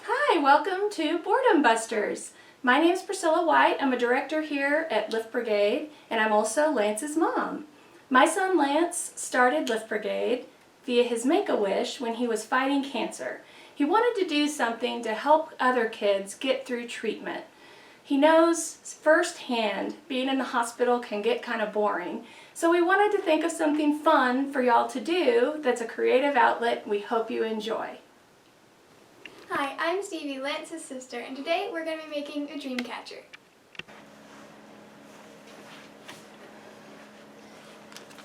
Hi, welcome to Boredom Busters. My name is Priscilla White. I'm a director here at Book Brigade, and I'm also Lance's mom. My son Lance started Book Brigade via his Make-A-Wish when he was fighting cancer. He wanted to do something to help other kids get through treatment. He knows firsthand being in the hospital can get kind of boring, so we wanted to think of something fun for y'all to do that's a creative outlet we hope you enjoy. Hi, I'm Stevie, Lance's sister, and today we're going to be making a Dreamcatcher.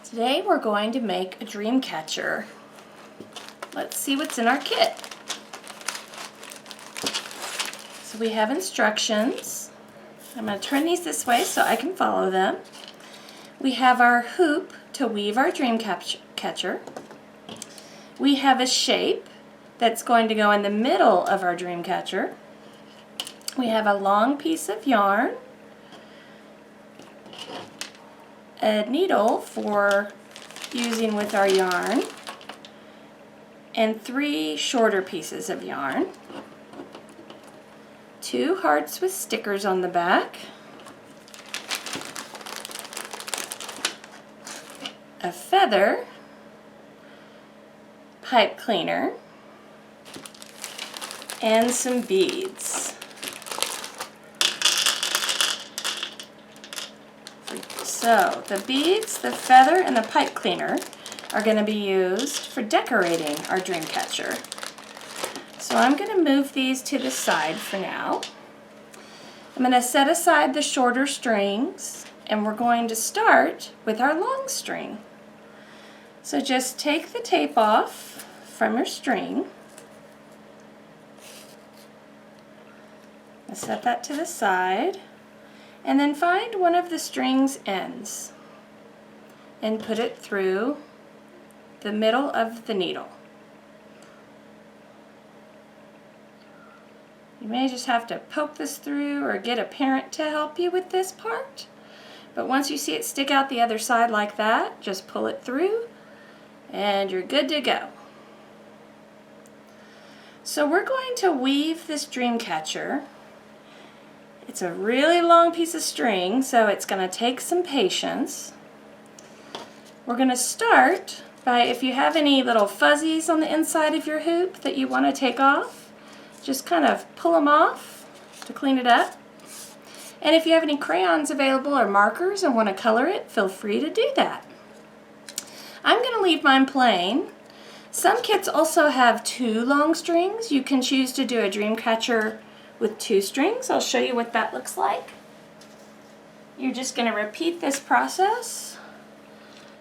Today we're going to make a Dreamcatcher. Let's see what's in our kit. So we have instructions. I'm going to turn these this way so I can follow them. We have our hoop to weave our Dreamcatcher. We have a shape that's going to go in the middle of our Dreamcatcher. We have a long piece of yarn, a needle for using with our yarn, and 3 shorter pieces of yarn, 2 hearts with stickers on the back, a feather, pipe cleaner, and some beads. So the beads, the feather, and the pipe cleaner are going to be used for decorating our Dreamcatcher. So I'm going to move these to the side for now. I'm going to set aside the shorter strings, and we're going to start with our long string. So just take the tape off from your string. Set that to the side, and then find one of the string's ends and put it through the middle of the needle. You may just have to poke this through or get a parent to help you with this part, but once you see it stick out the other side like that, just pull it through and you're good to go. So we're going to weave this Dreamcatcher. It's a really long piece of string, so it's going to take some patience. We're going to start by, if you have any little fuzzies on the inside of your hoop that you want to take off, just kind of pull them off to clean it up. And if you have any crayons available or markers and want to color it, feel free to do that. I'm going to leave mine plain. Some kits also have 2 long strings. You can choose to do a Dreamcatcher with 2 strings. I'll show you what that looks like. You're just going to repeat this process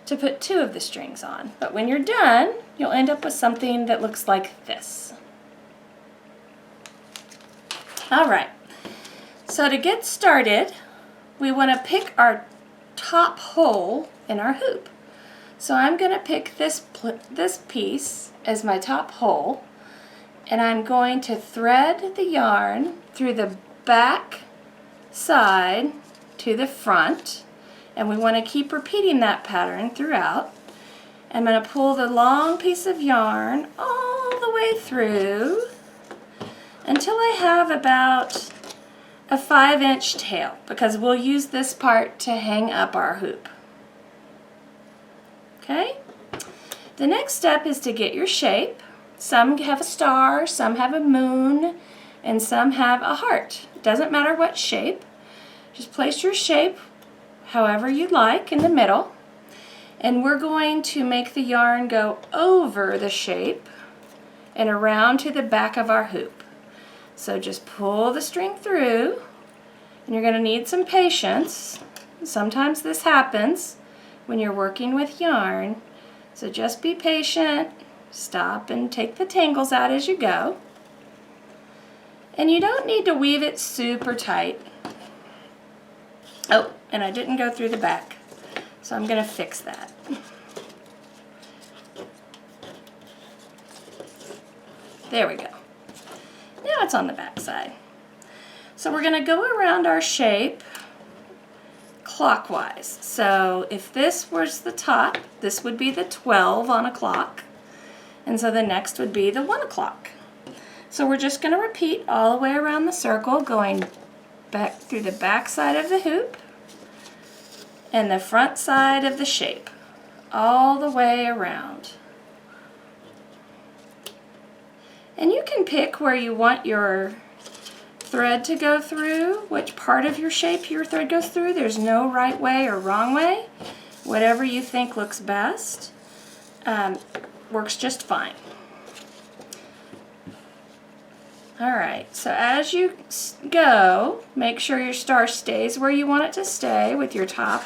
to put 2 of the strings on. But when you're done, you'll end up with something that looks like this. Alright, so to get started, we want to pick our top hole in our hoop. So I'm going to pick this piece as my top hole, and I'm going to thread the yarn through the back side to the front, and we want to keep repeating that pattern throughout. I'm going to pull the long piece of yarn all the way through until I have about a 5-inch tail, because we'll use this part to hang up our hoop. Okay? The next step is to get your shape. Some have a star, some have a moon, and some have a heart. It doesn't matter what shape. Just place your shape however you like in the middle. And we're going to make the yarn go over the shape and around to the back of our hoop. So just pull the string through, and you're going to need some patience. Sometimes this happens when you're working with yarn. So just be patient. Stop and take the tangles out as you go. And you don't need to weave it super tight. Oh, and I didn't go through the back, so I'm going to fix that. There we go. Now it's on the back side. So we're going to go around our shape clockwise. So if this was the top, this would be the 12 on a clock. And so the next would be the 1 o'clock. So we're just going to repeat all the way around the circle, going back through the back side of the hoop and the front side of the shape, all the way around. And you can pick where you want your thread to go through, which part of your shape your thread goes through. There's no right way or wrong way. Whatever you think looks best works just fine. Alright, so as you go, make sure your star stays where you want it to stay with your top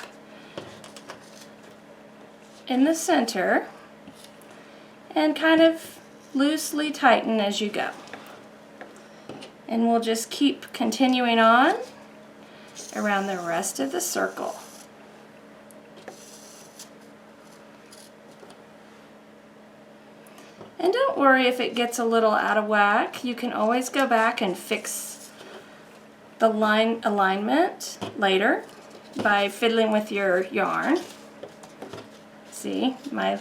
in the center, and kind of loosely tighten as you go. And we'll just keep continuing on around the rest of the circle. And don't worry if it gets a little out of whack. You can always go back and fix the line alignment later by fiddling with your yarn. See, my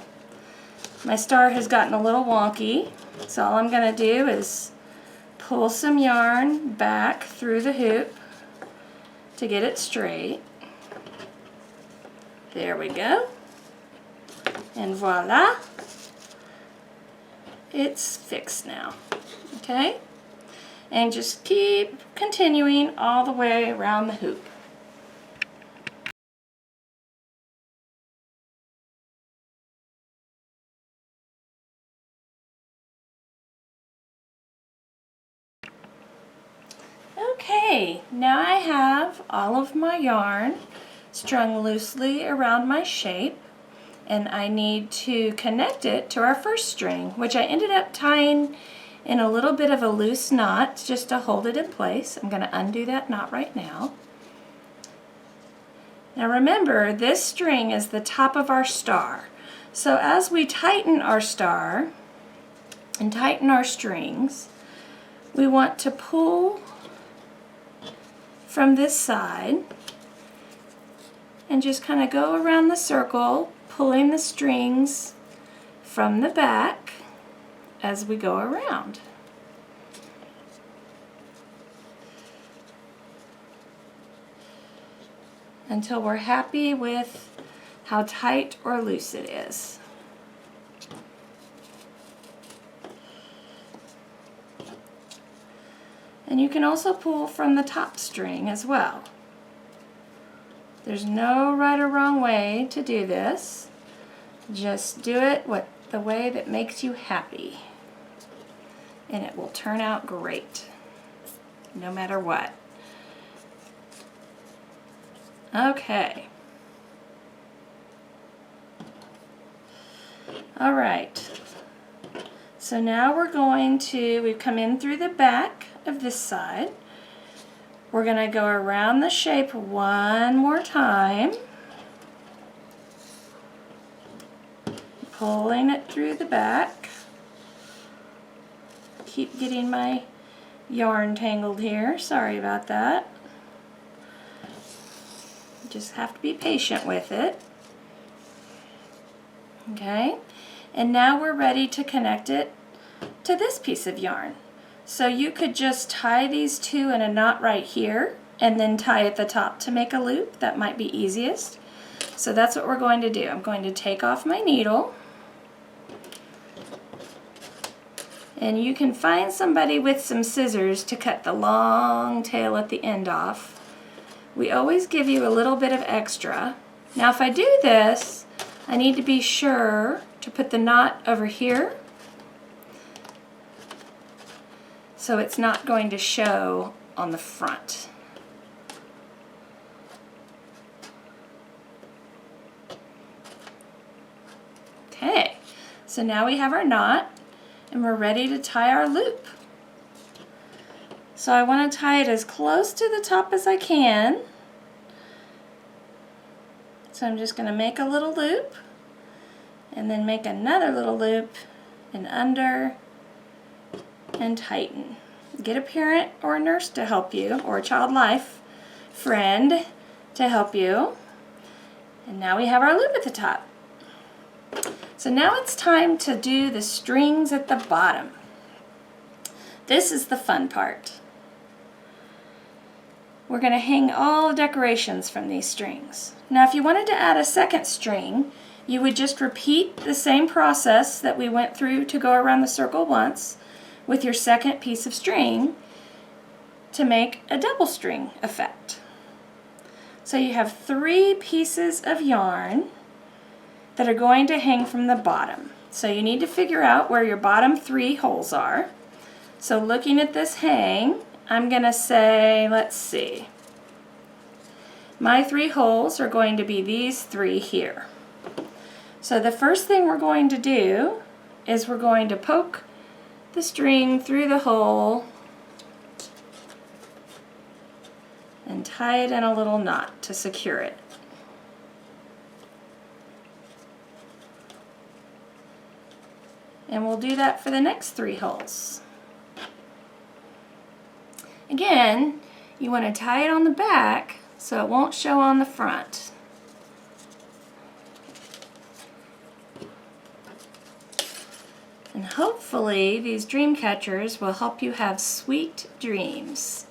star has gotten a little wonky, so all I'm going to do is pull some yarn back through the hoop to get it straight. There we go. And voila. It's fixed now. Okay? And just keep continuing all the way around the hoop. Okay, now I have all of my yarn strung loosely around my shape, and I need to connect it to our first string, which I ended up tying in a little bit of a loose knot just to hold it in place. I'm going to undo that knot right now. Now remember, this string is the top of our star. So as we tighten our star and tighten our strings, we want to pull from this side and just kind of go around the circle, pulling the strings from the back as we go around. Until we're happy with how tight or loose it is. And you can also pull from the top string as well. There's no right or wrong way to do this. Just do it the way that makes you happy. And it will turn out great, no matter what. Okay. All right. So now we've come in through the back of this side. We're going to go around the shape one more time, pulling it through the back. Keep getting my yarn tangled here. Sorry about that. Just have to be patient with it. Okay, and now we're ready to connect it to this piece of yarn. So you could just tie these two in a knot right here and then tie at the top to make a loop. That might be easiest. So that's what we're going to do. I'm going to take off my needle. And you can find somebody with some scissors to cut the long tail at the end off. We always give you a little bit of extra. Now if I do this, I need to be sure to put the knot over here so it's not going to show on the front. Okay, so now we have our knot and we're ready to tie our loop. So I want to tie it as close to the top as I can. So I'm just going to make a little loop and then make another little loop and under and tighten. Get a parent or a nurse to help you, or a child life friend to help you. And now we have our loop at the top. So now it's time to do the strings at the bottom. This is the fun part. We're going to hang all the decorations from these strings. Now if you wanted to add a second string, you would just repeat the same process that we went through to go around the circle once with your second piece of string to make a double string effect. So you have 3 pieces of yarn that are going to hang from the bottom. So you need to figure out where your bottom 3 holes are. So looking at this hang, I'm going to say, let's see, my 3 holes are going to be these 3 here. So the first thing we're going to do is we're going to poke the string through the hole and tie it in a little knot to secure it. And we'll do that for the next 3 holes. Again, you want to tie it on the back so it won't show on the front. And hopefully these dream catchers will help you have sweet dreams.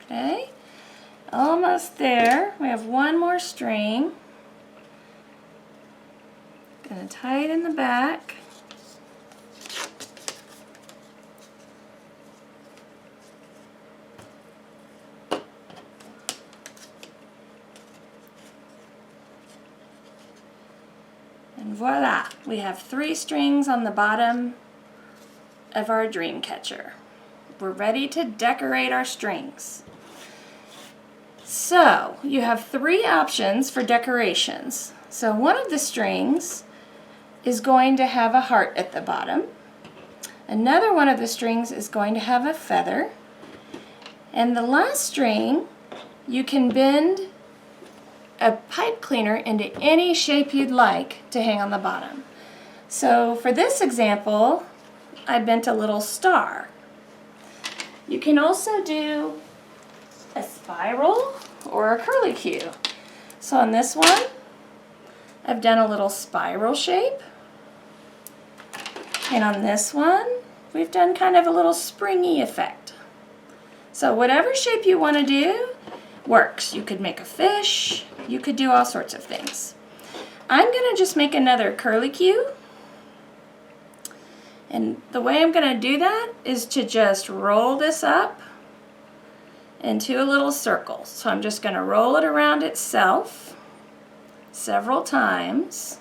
Okay, almost there. We have one more string. Gonna tie it in the back. And voila, we have 3 strings on the bottom of our dream catcher. We're ready to decorate our strings. So you have 3 options for decorations. So one of the strings is going to have a heart at the bottom. Another one of the strings is going to have a feather. And the last string, you can bend a pipe cleaner into any shape you'd like to hang on the bottom. So for this example, I bent a little star. You can also do a spiral or a curlicue. So on this one, I've done a little spiral shape. And on this one, we've done kind of a little springy effect. So whatever shape you want to do works. You could make a fish, you could do all sorts of things. I'm going to just make another curlicue. And the way I'm going to do that is to just roll this up into a little circle. So I'm just going to roll it around itself several times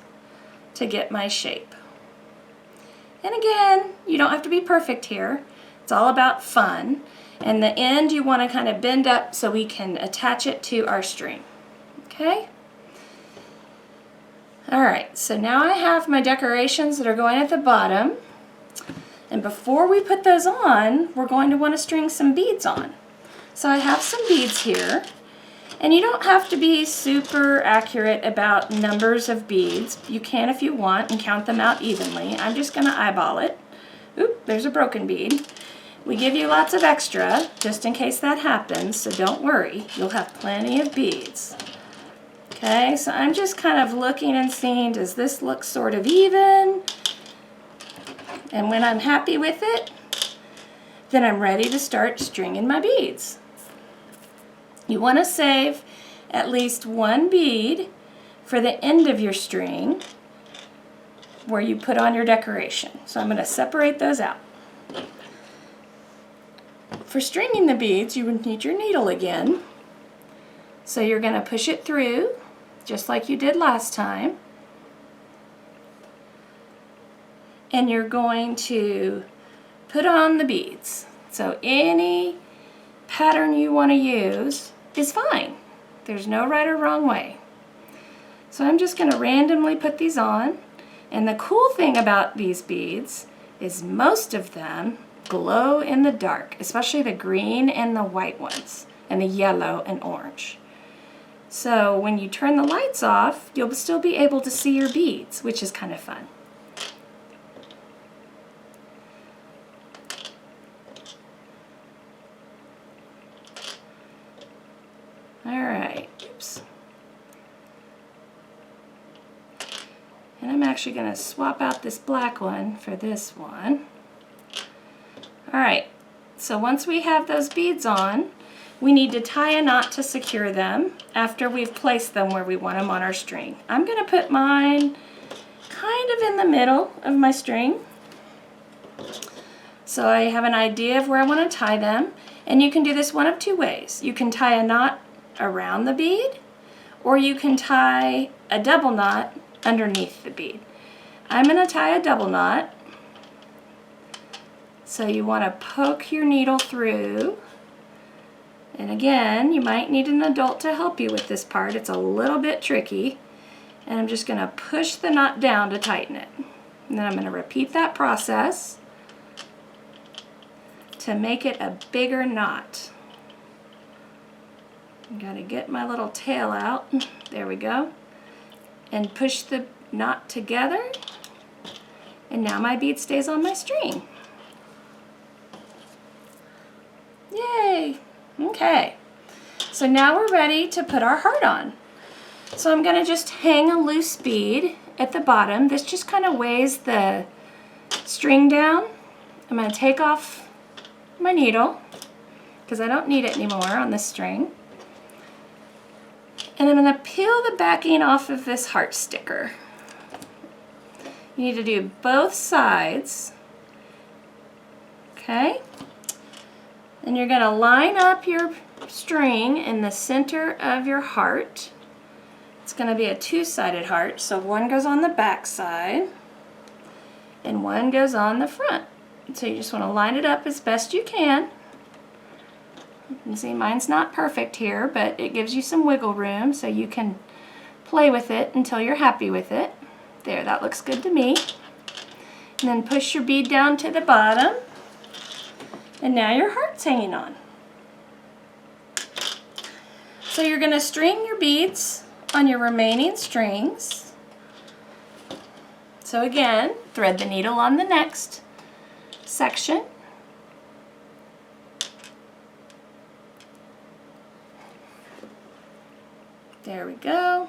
to get my shape. And again, you don't have to be perfect here. It's all about fun. And the end you want to kind of bend up so we can attach it to our string. Okay? Alright, so now I have my decorations that are going at the bottom. And before we put those on, we're going to want to string some beads on. So I have some beads here. And you don't have to be super accurate about numbers of beads. You can if you want and count them out evenly. I'm just going to eyeball it. Oop, there's a broken bead. We give you lots of extra just in case that happens, so don't worry. You'll have plenty of beads. Okay, so I'm just kind of looking and seeing, does this look sort of even? And when I'm happy with it, then I'm ready to start stringing my beads. You want to save at least one bead for the end of your string where you put on your decoration. So I'm going to separate those out. For stringing the beads, you would need your needle again. So you're going to push it through just like you did last time. And you're going to put on the beads. So any pattern you want to use is fine. There's no right or wrong way. So I'm just going to randomly put these on. And the cool thing about these beads is most of them glow in the dark, especially the green and the white ones, and the yellow and orange. So when you turn the lights off, you'll still be able to see your beads, which is kind of fun. All right, oops. And I'm actually going to swap out this black one for this one. All right, so once we have those beads on, we need to tie a knot to secure them after we've placed them where we want them on our string. I'm going to put mine kind of in the middle of my string, so I have an idea of where I want to tie them. And you can do this one of two ways. You can tie a knot around the bead, or you can tie a double knot underneath the bead. I'm going to tie a double knot. So you want to poke your needle through. And again, you might need an adult to help you with this part. It's a little bit tricky. And I'm just going to push the knot down to tighten it. And then I'm going to repeat that process to make it a bigger knot. I've got to get my little tail out. There we go. And push the knot together. And now my bead stays on my string. Yay! Okay. So now we're ready to put our heart on. So I'm going to just hang a loose bead at the bottom. This just kind of weighs the string down. I'm going to take off my needle because I don't need it anymore on this string. And I'm going to peel the backing off of this heart sticker. You need to do both sides. Okay? And you're going to line up your string in the center of your heart. It's going to be a two-sided heart, so one goes on the back side and one goes on the front. So you just want to line it up as best you can. You see, mine's not perfect here, but it gives you some wiggle room so you can play with it until you're happy with it. There, that looks good to me. And then push your bead down to the bottom. And now your heart's hanging on. So you're going to string your beads on your remaining strings. So again, thread the needle on the next section. There we go.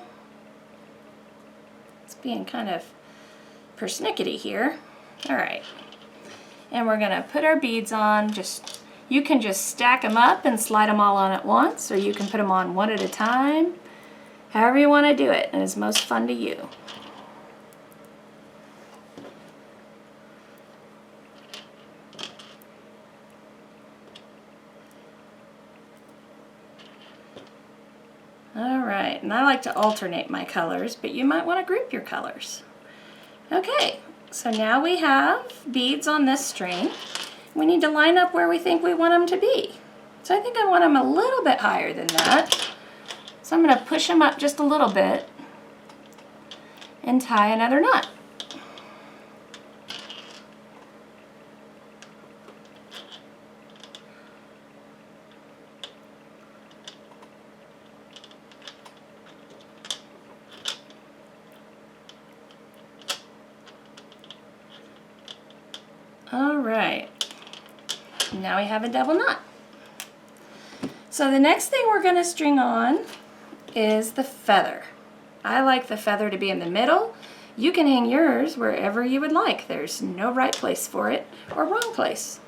It's being kind of persnickety here. All right. And we're going to put our beads on. You can just stack them up and slide them all on at once, or you can put them on one at a time. However you want to do it, and it's most fun to you. All right, and I like to alternate my colors, but you might want to group your colors. Okay, so now we have beads on this string. We need to line up where we think we want them to be. So I think I want them a little bit higher than that. So I'm going to push them up just a little bit and tie another knot. All right, now we have a double knot. So the next thing we're going to string on is the feather. I like the feather to be in the middle. You can hang yours wherever you would like. There's no right place for it or wrong place.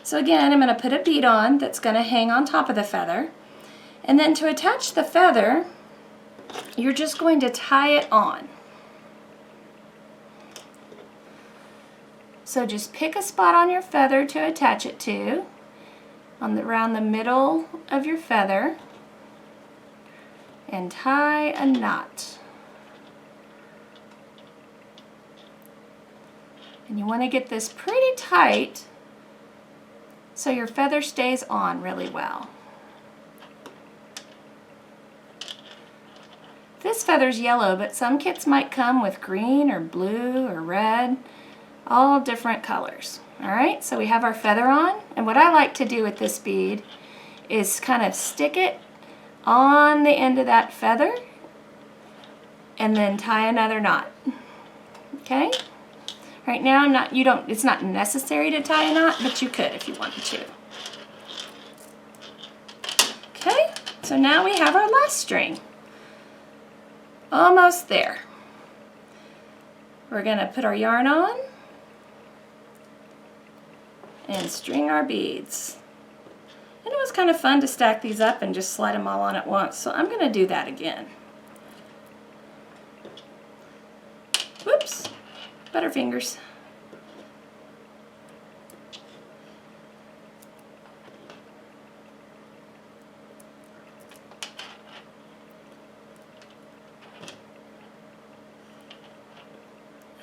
So again, I'm going to put a bead on that's going to hang on top of the feather. And then to attach the feather, you're just going to tie it on. So just pick a spot on your feather to attach it to, around the middle of your feather, and tie a knot. And you want to get this pretty tight so your feather stays on really well. This feather's yellow, but some kits might come with green or blue or red. All different colors. All right, so we have our feather on, and what I like to do with this bead is kind of stick it on the end of that feather and then tie another knot. Okay? Right now it's not necessary to tie a knot, but you could if you wanted to. Okay? So now we have our last string. Almost there. We're going to put our yarn on and string our beads. And it was kind of fun to stack these up and just slide them all on at once, so I'm going to do that again. Whoops, butterfingers.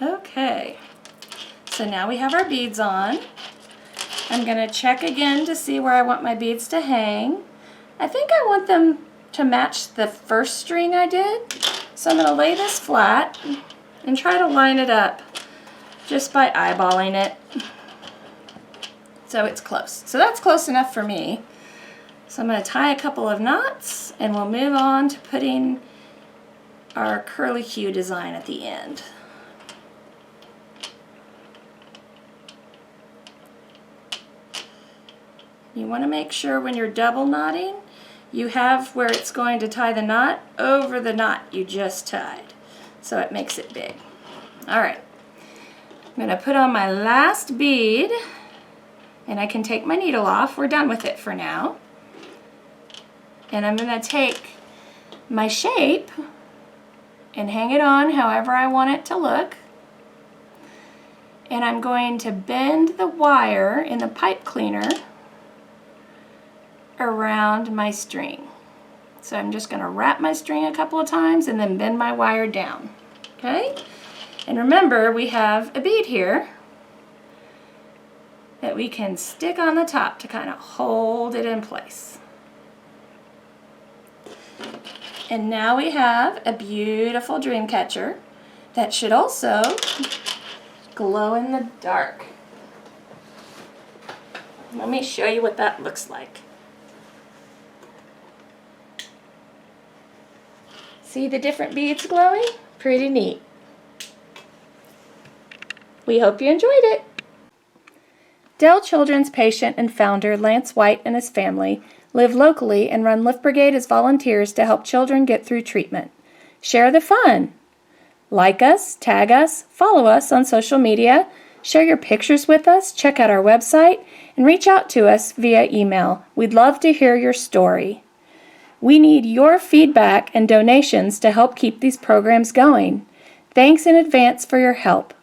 Okay, so now we have our beads on. I'm going to check again to see where I want my beads to hang. I think I want them to match the first string I did. So I'm going to lay this flat and try to line it up just by eyeballing it. So it's close. So that's close enough for me. So I'm going to tie a couple of knots and we'll move on to putting our curlicue design at the end. You want to make sure when you're double knotting, you have where it's going to tie the knot over the knot you just tied. So it makes it big. All right. I'm going to put on my last bead, and I can take my needle off. We're done with it for now. And I'm going to take my shape and hang it on however I want it to look. And I'm going to bend the wire in the pipe cleaner around my string. So I'm just going to wrap my string a couple of times and then bend my wire down. Okay? And remember, we have a bead here that we can stick on the top to kind of hold it in place. And now we have a beautiful dream catcher that should also glow in the dark. Let me show you what that looks like. See the different beads glowing? Pretty neat. We hope you enjoyed it. Dell Children's patient and founder Lance White and his family live locally and run Book Brigade as volunteers to help children get through treatment. Share the fun. Like us, tag us, follow us on social media, share your pictures with us, check out our website, and reach out to us via email. We'd love to hear your story. We need your feedback and donations to help keep these programs going. Thanks in advance for your help.